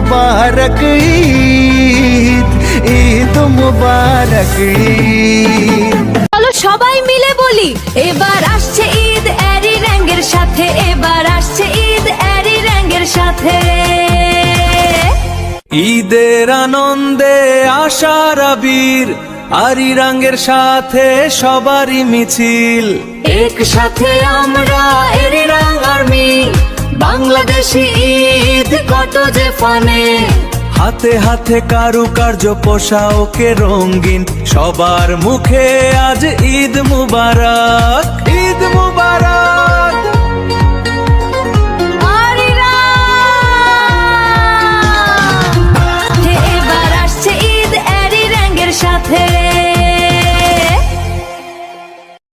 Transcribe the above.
মুবারক ঈদ, ঈদ মুবারক ঈদ। চলো সবাই মিলে বলি, এবার আসছে ঈদ এরি রঙের সাথে, এবার আসছে ঈদ এরি রঙের সাথে। ঈদের আনন্দে আশার আবির, আরি রঙের সাথে সবারই মিছিল। একসাথে আমরা এরি রং আর্মি, বাংলাদেশি ঈদ কত যে ফানে। হাতে হাতে কারুকার্য পোশাকে রঙিন, সবার মুখে আজ ঈদ মুবারক।